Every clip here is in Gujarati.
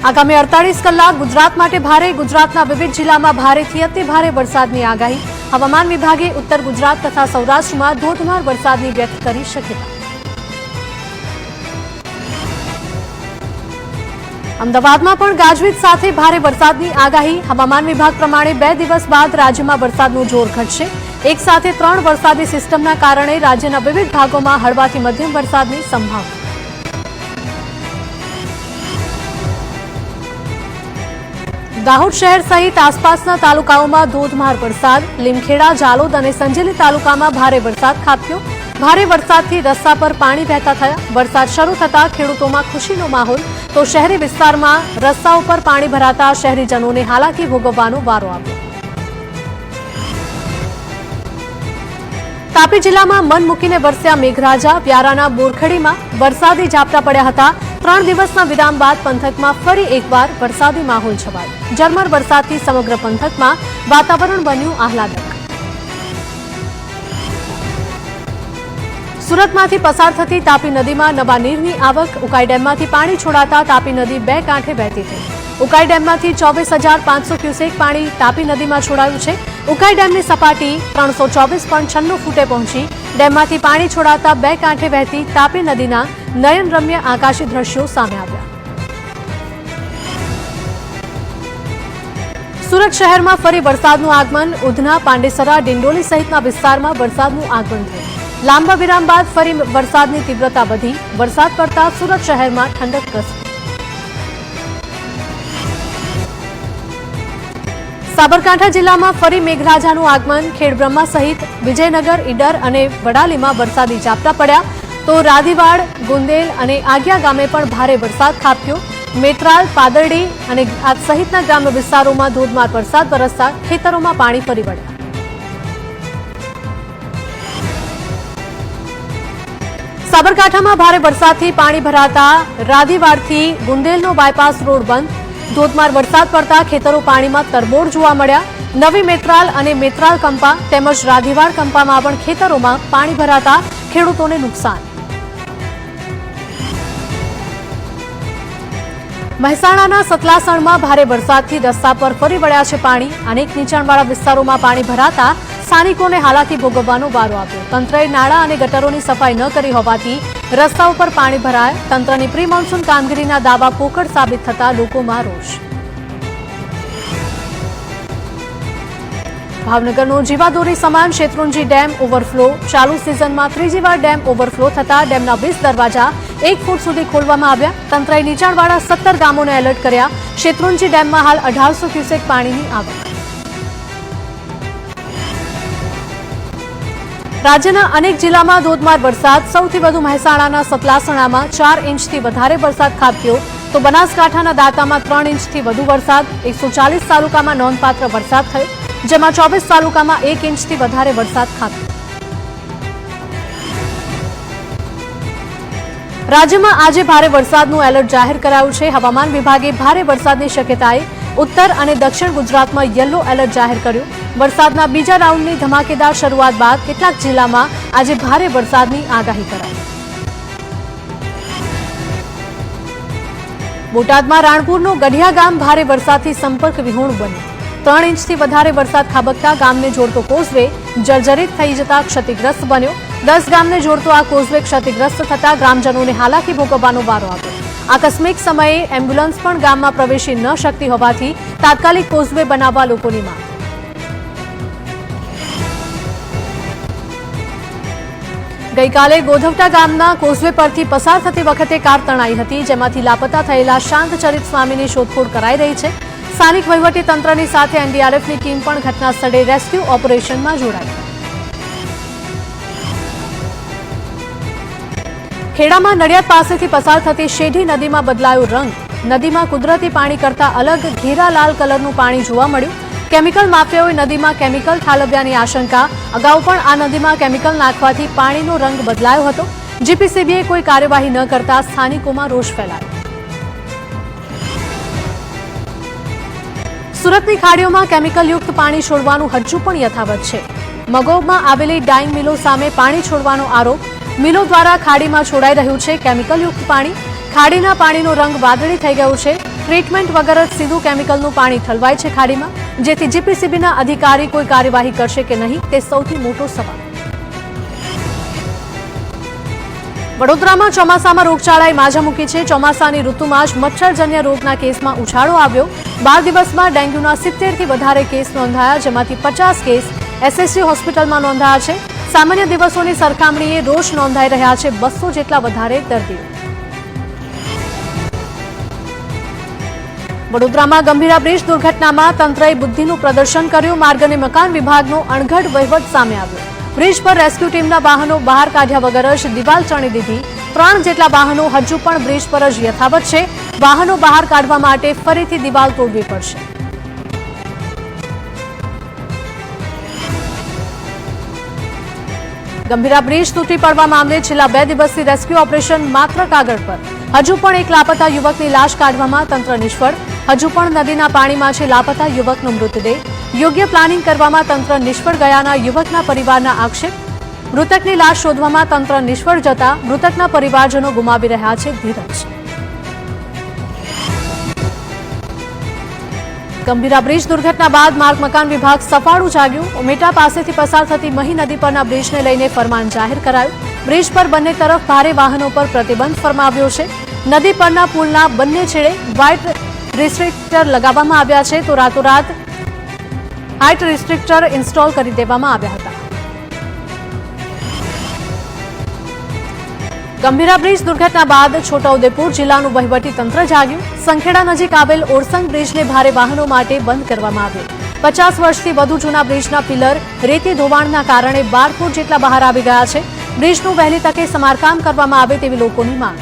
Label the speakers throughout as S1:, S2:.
S1: આગામી 48 કલાક ગુજરાત માટે ભારે. ગુજરાતના વિવિધ જિલ્લામાં ભારેથી અતિ ભારે વરસાદની આગાહી. હવામાન વિભાગે ઉત્તર ગુજરાત તથા સૌરાષ્ટ્રમાં ધોધમાર વરસાદની વ્યક્ત કરી શક્યતા. અમદાવાદમાં પણ ગાજવીજ સાથે ભારે વરસાદની આગાહી. હવામાન વિભાગ પ્રમાણે 2 દિવસ બાદ રાજ્યમાં વરસાદનું જોર ઘટશે. એક સાથે 3 વરસાદી સિસ્ટમના કારણે રાજ્યના વિવિધ ભાગોમાં હળવાથી મધ્યમ વરસાદની સંભાવના. દાહોદ શહેર સહિત આસપાસના તાલુકાઓમાં ધોધમાર વરસાદ. લીમખેડા, જાલોદ અને સંજેલી તાલુકામાં ભારે વરસાદ ખાબક્યો. ભારે વરસાદથી રસ્તા પર પાણી વહેતા થયા. વરસાદ શરૂ થતાં ખેડૂતોમાં ખુશીનો માહોલ, તો શહેરી વિસ્તારમાં રસ્તાઓ પર પાણી ભરાતા શહેરીજનોને હાલાકી ભોગવવાનો વારો આવ્યો. તાપી જિલ્લામાં મન મૂકીને વરસ્યા મેઘરાજા. વ્યારાના બોરખડીમાં વરસાદી ઝાપટા પડ્યા હતા. 3 દિવસના વિરામ બાદ પંથકમાં ફરી એકવાર વરસાદી માહોલ છવાયો. ઝરમર વરસાદથી સમગ્ર પંથકમાં વાતાવરણ બન્યું આહલાદક. સુરતમાંથી પસાર થતી તાપી નદીમાં નવા નીરની આવક. ઉકાઈ ડેમમાંથી પાણી છોડાતા તાપી નદી 2 કાંઠે વહેતી થઈ. ઉકાઈ ડેમમાંથી 24,500 ક્યુસેક પાણી તાપી નદીમાં છોડાયું છે. ઉકાઈ ડેમની સપાટી 324.96 ફૂટે પહોંચી. ડેમમાંથી પાણી છોડાતા 2 કાંઠે વહેતી તાપી નદીના નયનરમ્ય આકાશી દ્રશ્યો સામે આવ્યા. સુરત શહેરમાં ફરી વરસાદનું આગમન. ઉધના, પાંડેસરા, ડિંડોલી સહિતના વિસ્તારમાં વરસાદનું આગમન થયું. લાંબા વિરામ બાદ ફરી વરસાદની તીવ્રતા વધી. વરસાદ પડતા સુરત શહેરમાં ઠંડક પ્રસરી. સાબરકાંઠા જિલ્લામાં ફરી મેઘરાજાનું આગમન. ખેડબ્રહ્મા સહિત વિજયનગર, ઈડર અને વડાલીમાં વરસાદી ઝાપટા પડ્યા. તો રાધીવાડ, ગુંદેલ અને આગિયા ગામે પણ ભારે વરસાદ ખાબક્યો. મેત્રાલ, પાદરડી અને સહિતના ગ્રામ્ય વિસ્તારોમાં ધોધમાર વરસાદ વરસતા ખેતરોમાં પાણી ફરી વળ્યા. સાબરકાંઠામાં ભારે વરસાદથી પાણી ભરાતા રાધીવાડથી ગુંદેલનો બાયપાસ રોડ બંધ. ધોધમાર વરસાદ પડતા ખેતરો પાણીમાં તરબોળ જોવા મળ્યા. નવી મેત્રાલ અને મેત્રાલ કંપા તેમજ રાધીવાડ કંપામાં પણ ખેતરોમાં પાણી ભરાતા ખેડૂતોને નુકસાન. મહેસાણાના સતલાસણમાં ભારે વરસાદથી રસ્તા પર ફરી વળ્યા છે પાણી. અનેક નીચાણવાળા વિસ્તારોમાં પાણી ભરાતા સ્થાનિકોને હાલાકી ભોગવવાનો વારો આવ્યો. તંત્રએ નાળા અને ગટરોની સફાઈ ન કરી હોવાથી રસ્તાઓ પર પાણી ભરાયા. તંત્રની પ્રી મોન્સૂન કામગીરીના દાવા પોકળ સાબિત થતા લોકોમાં રોષ. ભાવનગરનો જીવાદોરી સમાન શેત્રુંજી ડેમ ઓવરફ્લો. ચાલુ સિઝનમાં ત્રીજી વાર ડેમ ઓવરફ્લો થતા ડેમના 20 દરવાજા 1 ફૂટ સુધી ખોલવામાં આવ્યા. તંત્રએ નીચાણવાળા 17 ગામોને એલર્ટ કર્યા. શેત્રુંજી ડેમમાં હાલ 1800 ક્યુસેક પાણીની આવક. રાજ્યના અનેક જિલ્લામાં ધોધમાર વરસાદ. સૌથી વધુ મહેસાણાના સતલાસણામાં 4 ઇંચથી વધારે વરસાદ ખાબક્યો. તો બનાસકાંઠાના દાંતામાં 3 ઇંચથી વધુ વરસાદ. 140 તાલુકામાં નોંધપાત્ર વરસાદ થયો, જેમાં 24 તાલુકામાં 1 ઇંચથી વધારે વરસાદ ખાબક્યો. રાજ્યમાં આજે ભારે વરસાદનું એલર્ટ જાહેર કરાયું છે. હવામાન વિભાગે ભારે વરસાદની શક્યતાએ ઉત્તર અને દક્ષિણ ગુજરાતમાં યલો એલર્ટ જાહેર કર્યું. વરસાદના બીજા રાઉન્ડની ધમાકેદાર શરૂઆત બાદ કેટલાક જિલ્લામાં આજે ભારે વરસાદની આગાહી કરાઈ. બોટાદમાં રાણપુરનું ગઢિયા ગામ ભારે વરસાદથી સંપર્ક વિહોણું બન્યું. 3 ઇંચથી વધારે વરસાદ ખાબકતા ગામને જોડતો કોઝવે જર્જરિત થઈ જતા ક્ષતિગ્રસ્ત બન્યો. 10 ગામને જોડતો આ કોઝવે ક્ષતિગ્રસ્ત થતા ગ્રામજનોને હાલાકી ભોગવવાનો વારો આવ્યો. આકસ્મિક સમયે એમ્બ્યુલન્સ પણ ગામમાં પ્રવેશી ન શકતી હોવાથી તાત્કાલિક કોઝવે બનાવવા લોકોની માંગ. ગઈકાલે ગોધવટા ગામના કોઝવે પરથી પસાર થતી વખતે કાર તણાઈ હતી, જેમાંથી લાપતા થયેલા શાંતચરિત સ્વામીની શોધખોળ કરાઈ રહી છે. સ્થાનિક વહીવટી તંત્રની સાથે એનડીઆરએફની ટીમ પણ ઘટના સ્થળે રેસ્ક્યુ ઓપરેશનમાં જોડાઈ. ખેડામાં નડિયાદ પાસેથી પસાર થતી શેઢી નદીમાં બદલાયો રંગ. નદીમાં કુદરતી પાણી કરતા અલગ ઘેરા લાલ કલરનું પાણી જોવા મળ્યું. કેમિકલ માફિયાઓએ નદીમાં કેમિકલ ઠાલવ્યાની આશંકા. અગાઉ પણ આ નદીમાં કેમિકલ નાખવાથી પાણીનો રંગ બદલાયો હતો. જીપીસીબીએ કોઈ કાર્યવાહી ન કરતા સ્થાનિકોમાં રોષ ફેલાયો. સુરતની ખાડીઓમાં કેમિકલયુક્ત પાણી છોડવાનું હજુ પણ યથાવત છે. મગોબમાં આવેલી ડાઇંગ મિલો સામે પાણી છોડવાનો આરોપ. મિલો દ્વારા ખાડીમાં છોડાઈ રહ્યું છે કેમિકલયુક્ત પાણી. ખાડીના પાણીનો રંગ વાદળી થઈ ગયો છે. ટ્રીટમેન્ટ વગર જ સીધું કેમિકલનું પાણી ઠલવાય છે ખાડીમાં, જેથી જીપીસીબીના અધિકારી કોઈ કાર્યવાહી કરશે કે નહીં તે સૌથી મોટો સવાલ. વડોદરામાં ચોમાસામાં રોગચાળાએ માજા મૂકી છે. ચોમાસાની ઋતુમાં જ મચ્છરજન્ય રોગના કેસમાં ઉછાળો આવ્યો. 12 દિવસમાં ડેન્ગ્યુના 70થી વધારે કેસ નોંધાયા, જેમાંથી 50 કેસ એસએસજી હોસ્પિટલમાં નોંધાયા છે. સામાન્ય દિવસોની સરખામણીએ રોજ નોંધાઈ રહ્યા છે 200 જેટલા વધારે દર્દીઓ. વડોદરામાં ગંભીરા બ્રિજ દુર્ઘટનામાં તંત્રએ બુદ્ધિનું પ્રદર્શન કર્યું. માર્ગ અને મકાન વિભાગનો અણઘડ વહીવટ સામે આવ્યો. બ્રિજ પર રેસ્ક્યુ ટીમના વાહનો બહાર કાઢ્યા વગર જ દિવાલ ચણી દીધી. 3 જેટલા વાહનો હજુ પણ બ્રિજ પર જ યથાવત છે. વાહનો બહાર કાઢવા માટે ફરીથી દિવાલ તોડવી પડશે. ગંભીરા બ્રિજ તૂટી પડવા મામલે છેલ્લા 2 દિવસથી રેસ્ક્યુ ઓપરેશન માત્ર કાગળ પર. હજુ પણ એક લાપતા યુવકની લાશ કાઢવામાં તંત્ર નિષ્ફળ. હજુ પણ નદીના પાણીમાં છે લાપતા યુવકનો મૃતદેહ. યોગ્ય પ્લાનિંગ કરવામાં તંત્ર નિષ્ફળ ગયાના યુવકના પરિવારના આક્ષેપ. મૃતકની લાશ શોધવામાં તંત્ર નિષ્ફળ જતા મૃતકના પરિવારજનો ગુમાવી રહ્યા છે ધીરજ. ગંભીરા બ્રિજ દુર્ઘટના બાદ માર્ગ મકાન વિભાગ સફાળું જાગ્યું. ઉમેટા પાસેથી પસાર થતી મહી નદી પરના બ્રિજને લઈને ફરમાન જાહેર કરાયું. બ્રિજ પર બંને તરફ ભારે વાહનો પર પ્રતિબંધ ફરમાવ્યો છે. નદી પરના પુલના બંને છેડે વ્હાઇટ રિસ્ટ્રિક્ટર લગાવવામાં આવ્યા છે, તો રાતોરાત હાઇટ રિસ્ટ્રિક્ટર ઇન્સ્ટોલ કરી દેવામાં આવ્યા હતા. ગંભીરા બ્રિજ દુર્ઘટના બાદ છોટાઉદેપુર જિલ્લાનું વહીવટી તંત્ર જાગ્યું. સંખેડા નજીક આવેલ ઓરસંગ બ્રિજને ભારે વાહનો માટે બંધ કરવામાં આવ્યો. 50 વર્ષથી વધુ જૂના બ્રિજના પિલર રેતી ધોવાણના કારણે 12 ફૂટ જેટલા બહાર આવી ગયા છે. બ્રિજનું વહેલી તકે સમારકામ કરવામાં આવે તેવી લોકોની માંગ.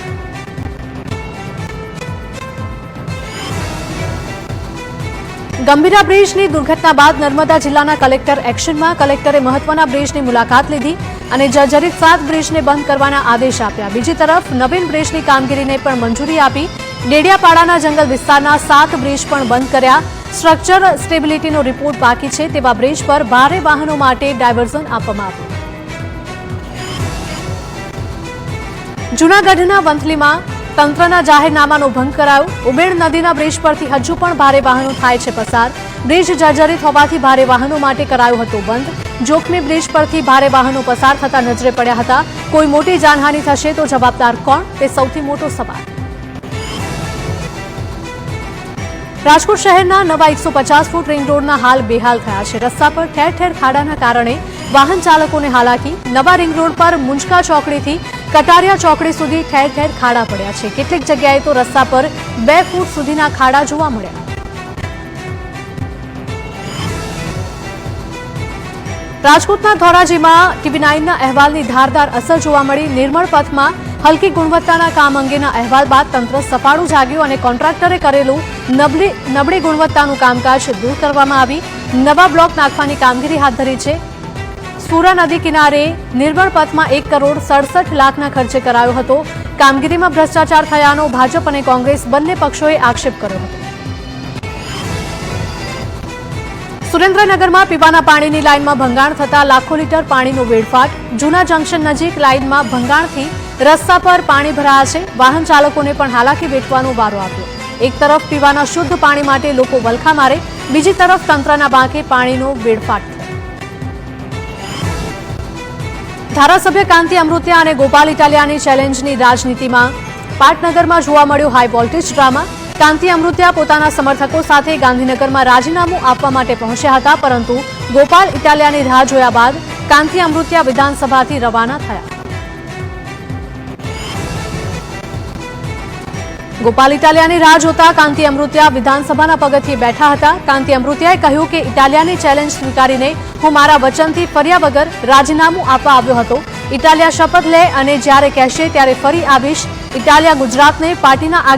S1: ગંભીરા બ્રિજની દુર્ઘટના બાદ નર્મદા જિલ્લાના કલેક્ટર એક્શનમાં. કલેક્ટરે મહત્વના બ્રિજની મુલાકાત લીધી અને જર્જરિત 7 બ્રિજને બંધ કરવાના આદેશ આપ્યા. બીજી તરફ નવીન બ્રિજની કામગીરીને પણ મંજૂરી આપી. ડેડિયાપાડાના જંગલ વિસ્તારના 7 બ્રિજ પણ બંધ કર્યા. સ્ટ્રક્ચર સ્ટેબિલિટીનો રિપોર્ટ બાકી છે તેવા બ્રિજ પર ભારે વાહનો માટે ડાયવર્ઝન આપવામાં આવ્યું. જૂનાગઢના વંથલીમાં તંત્રના જાહેરનામાનો ભંગ કરાયો. ઉબેડ નદીના બ્રિજ પરથી હજુ પણ ભારે વાહનો થાય છે પસાર. બ્રિજ જર્જરિત હોવાથી ભારે વાહનો માટે કરાયો હતો બંધ. જોખમી બ્રિજ પરથી ભારે વાહનો પસાર થતા નજરે પડ્યા હતા. કોઈ મોટી જાનહાનિ થશે તો જવાબદાર કોણ, તે સૌથી મોટો સવાલ. રાજકોટ શહેરના નવા 150 ફૂટ રિંગ રોડના હાલ બેહાલ થયા છે. રસ્તા પર ઠેર ઠેર ખાડાના કારણે વાહન ચાલકોને હાલાકી. નવા રિંગ રોડ પર મુંજકા ચોકડીથી કટારિયા ચોકડી સુધી ઠેર ઠેર ખાડા પડ્યા છે. કેટલીક જગ્યાએ તો રસ્તા પર 2 ફૂટ સુધીના ખાડા જોવા મળ્યા. રાજકોટના ધોરાજીમાં TV9ના અહેવાલની ધારદાર અસર જોવા મળી. નિર્મળ પથમાં હલકી ગુણવત્તાના કામ અંગેના અહેવાલ બાદ તંત્ર સફાળું જાગ્યું અને કોન્ટ્રાક્ટરે કરેલું નબળી ગુણવત્તાનું કામકાજ દૂર કરવામાં આવી. નવા બ્લોક નાખવાની કામગીરી હાથ ધરી છે. સુરા નદી કિનારે નિર્મળ પથમાં 1 કરોડ 67 લાખના ખર્ચે કરાયો હતો. કામગીરીમાં ભ્રષ્ટાચાર થયાનો ભાજપ અને કોંગ્રેસ બંને પક્ષોએ આક્ષેપ કર્યો હતો. સુરેન્દ્રનગરમાં પીવાના પાણીની લાઇનમાં ભંગાણ થતા લાખો લીટર પાણીનો વેડફાટ. જૂના જંકશન નજીક લાઇનમાં ભંગાણથી રસ્તા પર પાણી ભરાયા છે. વાહન ચાલકોને પણ હાલાકી વેઠવાનો વારો આવ્યો. એક તરફ પીવાના શુદ્ધ પાણી માટે લોકો વલખા મારે, બીજી તરફ તંત્રના બાંકે પાણીનો વેડફાટ થયો. ધારાસભ્ય કાંતિ અમૃતિયા અને ગોપાલ ઇટાલિયાની ચેલેન્જની રાજનીતિમાં પાટનગરમાં જોવા મળ્યો હાઈ વોલ્ટેજ ડ્રામા. કાંતિ અમૃતિયા પોતાના સમર્થકો સાથે ગાંધીનગરમાં રાજીનામું આપવા માટે પહોંચ્યા હતા, પરંતુ ગોપાલ ઇટાલિયાની રાહ જોયા બાદ કાંતિ અમૃતિયા વિધાનસભાથી રવાના થયા. ગોપાલ ઇટાલિયાની રાહ જોતા કાંતિ અમૃતિયા વિધાનસભાના પગથિયે બેઠા હતા. કાંતિ અમૃતિયાએ કહ્યું કે ઇટાલિયાની ચેલેન્જ સ્વીકારીને હું મારા વચનથી ફર્યા વગર રાજીનામું આપવા આવ્યો હતો. ઇટાલિયા શપથ લે અને જ્યારે કહેશે ત્યારે ફરી આવીશ. ઇટાલિયા ગુજરાતને પાર્ટીના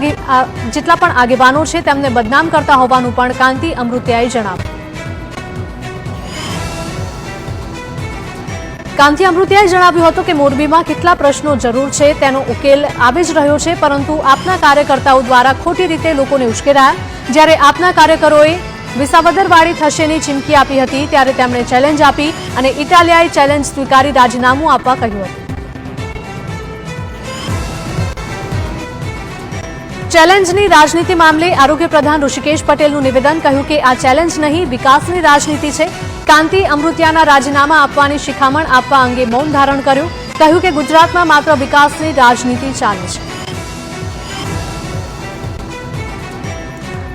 S1: જેટલા પણ આગેવાનો છે તેમને બદનામ કરતા હોવાનું પણ કાંતિ અમૃતિયાએ જણાવ્યું. કાંતિ અમૃતિયાએ જણાવ્યું હતું કે મોરબીમાં કેટલા પ્રશ્નો જરૂર છે તેનો ઉકેલ આવી જ રહ્યો છે, પરંતુ આપના કાર્યકર્તાઓ દ્વારા ખોટી રીતે લોકોને ઉશ્કેરાયા. જ્યારે આપના કાર્યકરોએ વિસાવદરવાડી થશેની ચીમકી આપી હતી ત્યારે તેમણે ચેલેન્જ આપી અને ઇટાલિયાએ ચેલેન્જ સ્વીકારી રાજીનામું આપવા કહ્યું હતું. ચેલેન્જની રાજનીતિ મામલે આરોગ્ય પ્રધાન ઋષિકેશ પટેલનું નિવેદન, કહ્યું કે આ ચેલેન્જ નહીં, વિકાસની રાજનીતિ છે. કાંતિ અમૃતિયાના રાજીનામા આપવાની શિખામણ આપવા અંગે મૌન ધારણ કર્યું. કહ્યું કે ગુજરાતમાં માત્ર વિકાસની રાજનીતિ ચાલે છે.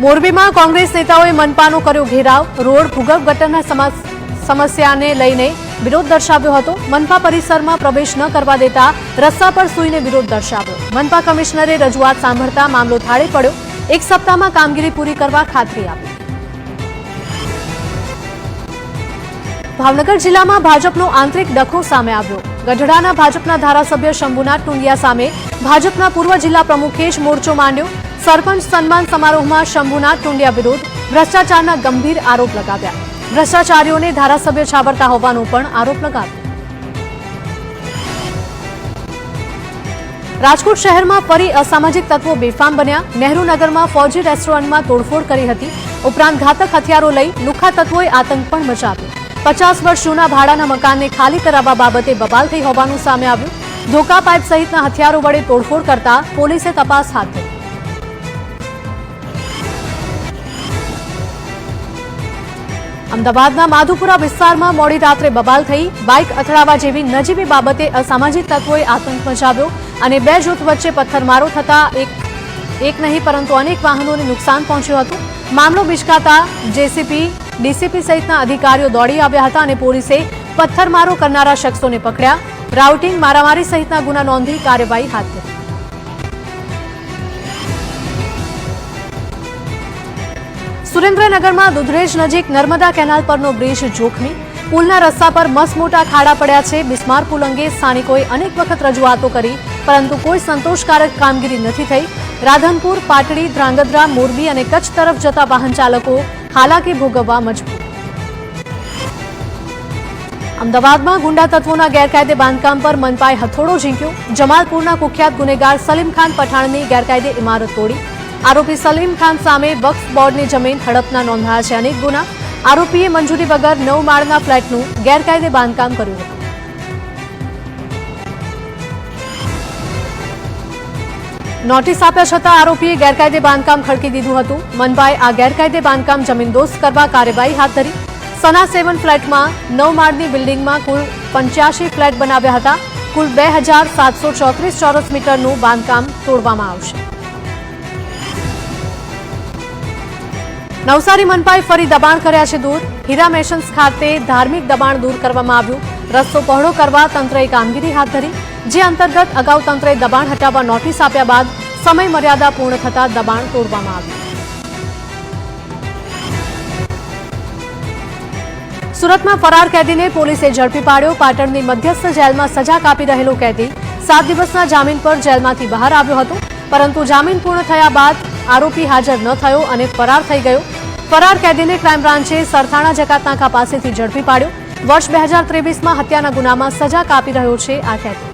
S1: મોરબીમાં કોંગ્રેસ નેતાઓએ મનપાનો કર્યો ઘેરાવ. રોડ, ભૂગર્ભ ગટરના સમસ્યાને લઈને વિરોધ દર્શાવ્યો હતો. મનપા પરિસરમાં પ્રવેશ ન કરવા દેતા રસ્તા પર સૂઈને વિરોધ દર્શાવ્યો. મનપા કમિશનરે રજૂઆત સાંભળતા મામલો થાળે પડ્યો. એક સપ્તાહમાં કામગીરી પૂરી કરવા ખાતરી આપી. ભાવનગર જિલ્લામાં ભાજપનો આંતરિક ડખો સામે આવ્યો. ગઢડાના ભાજપના ધારાસભ્ય શંભુનાથ ટુંડિયા સામે ભાજપના પૂર્વ જિલ્લા પ્રમુખે જ મોરચો માંડ્યો. સરપંચ સન્માન સમારોહમાં શંભુનાથ ટુંડિયા વિરુદ્ધ ભ્રષ્ટાચારના ગંભીર આરોપ લગાવ્યા. ભ્રષ્ટાચારીઓને ધારાસભ્ય છાવરતા હોવાનો પણ આરોપ લગાવ્યો. રાજકોટ શહેરમાં ફરી અસામાજિક તત્વો બેફામ બન્યા. નહેરુનગરમાં ફૌજી રેસ્ટોરન્ટમાં તોડફોડ કરી હતી. ઉપરાંત ઘાતક હથિયારો લઈ લુખ્ખા તત્વોએ આતંક પણ મચાવ્યો. 50 વર્ષ જૂના ભાડાના મકાનને ખાલી કરાવવા બાબતે બબાલ થઈ હોવાનું સામે આવ્યું. ધોકા પાઇપ સહિતના હથિયારો વડે તોડફોડ કરતા પોલીસે તપાસ હાથ ધરી. અમદાવાદના માધુપુરા વિસ્તારમાં મોડી રાત્રે બબાલ થઈ. બાઇક અથડાવા જેવી નજીવી બાબતે અસામાજિક તત્વોએ આતંક મચાવ્યો અને બે જૂથ વચ્ચે પથ્થરમારો થતા એક નહીં પરંતુ અનેક વાહનોને નુકસાન પહોંચ્યું હતું. મામલો બિચકાતા જેસીપી, ડીસીપી સહિતના અધિકારીઓ દોડી આવ્યા હતા અને પોલીસે પથ્થરમારો કરનારા શખ્સોને પકડ્યા. રાઉટિંગ, મારામારી સહિતના ગુના નોંધી કાર્યવાહી હાથ ધરી. સુરેન્દ્રનગરમાં દુધરેજ નજીક નર્મદા કેનાલ પરનો બ્રિજ જોખમી. પુલના રસ્તા પર મસમોટા ખાડા પડ્યા છે. બિસ્માર પુલ અંગે સ્થાનિકોએ અનેક વખત રજૂઆતો કરી, પરંતુ કોઈ સંતોષકારક કામગીરી નથી થઈ. રાધનપુર, પાટડી, ધ્રાંગધ્રા, મોરબી અને કચ્છ તરફ જતા વાહન ચાલકો હાલાકી ભોગવવા મજબૂર. અમદાવાદમાં ગુંડા તત્વોના ગેરકાયદે બાંધકામ પર મનપાએ હથોડો ઝીંક્યો. જમાલપુરના કુખ્યાત ગુનેગાર સલીમ ખાન પઠાણની ગેરકાયદે ઇમારત તોડી. આરોપી સલીમ ખાન સામે વક્ફ બોર્ડની જમીન હડપના નોંધાયા છે અનેક ગુના. આરોપીએ મંજૂરી વગર 9 માળના ફ્લેટનું ગેરકાયદે બાંધકામ કર્યું હતું. નોટિસ આપ્યા છતાં આરોપીએ ગેરકાયદે બાંધકામ ખડકી દીધું હતું. મનપાએ આ ગેરકાયદે બાંધકામ જમીનદોસ્ત કરવા કાર્યવાહી હાથ ધરી. સના 7 ફ્લેટમાં 9 માળની બિલ્ડિંગમાં કુલ 85 ફ્લેટ બનાવ્યા હતા. કુલ 2734 ચોરસ મીટરનું બાંધકામ તોડવામાં આવશે. નવસારી મનપાએ ફરી દબાણ કર્યા છે દૂર. હીરા મેશન્સ ખાતે ધાર્મિક દબાણ દૂર કરવામાં આવ્યું. રસ્તો પહોળો કરવા તંત્રએ કામગીરી હાથ ધરી, જે અંતર્ગત અગાઉ તંત્રએ દબાણ હટાવવા નોટિસ આપ્યા બાદ સમય મર્યાદા પૂર્ણ થતા દબાણ તોડવામાં આવ્યું. સુરતમાં ફરાર કેદીને પોલીસે ઝડપી પાડ્યો. પાટણની મધ્યસ્થ જેલમાં સજા કાપી રહેલો કેદી 7 દિવસના જામીન પર જેલમાંથી બહાર આવ્યો હતો, પરંતુ જામીન પૂર્ણ થયા બાદ આરોપી હાજર ન થયો અને ફરાર થઈ ગયો. ફરાર કેદીને ક્રાઇમ બ્રાન્ચે સરથાણા જકાતનાકા પાસેથી ઝડપી પાડ્યો. વર્ષ 2023માં હત્યાના ગુનામાં સજા કાપી રહ્યો છે આ કેદી.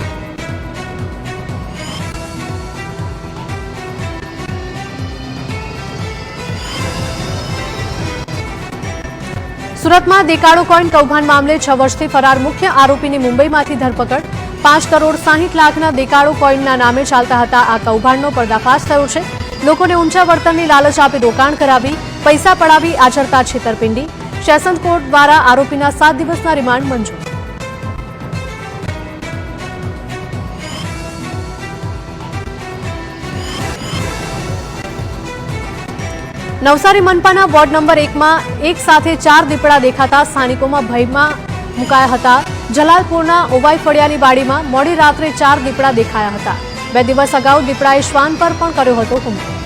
S1: સુરતમાં દેકાળો કોઈન કૌભાંડ મામલે 6 વર્ષથી ફરાર મુખ્ય આરોપીની મુંબઈમાંથી ધરપકડ. 5 કરોડ 60 લાખના દેકાળો કોઈનના નામે ચાલતા હતા આ કૌભાંડનો પર્દાફાશ થયો છે. લોકોને ઊંચા વળતરની લાલચ આપી રોકાણ કરાવી પૈસા પડાવી આચરતા છેતરપિંડી. સેશન કોર્ટ દ્વારા આરોપીના 7 દિવસના રિમાન્ડ મંજૂર. નવસારી મનપાના વોર્ડ નંબર 1માં એક સાથે 4 દીપડા દેખાતા સ્થાનિકોમાં ભયમાં મુકાયા હતા. જલાલપુરના ઓવાઈ ફળિયાની વાડીમાં મોડી રાત્રે 4 દીપડા દેખાયા હતા. 2 દિવસ અગાઉ દીપડાએ શ્વાન પર પણ કર્યો હતો હુમલો.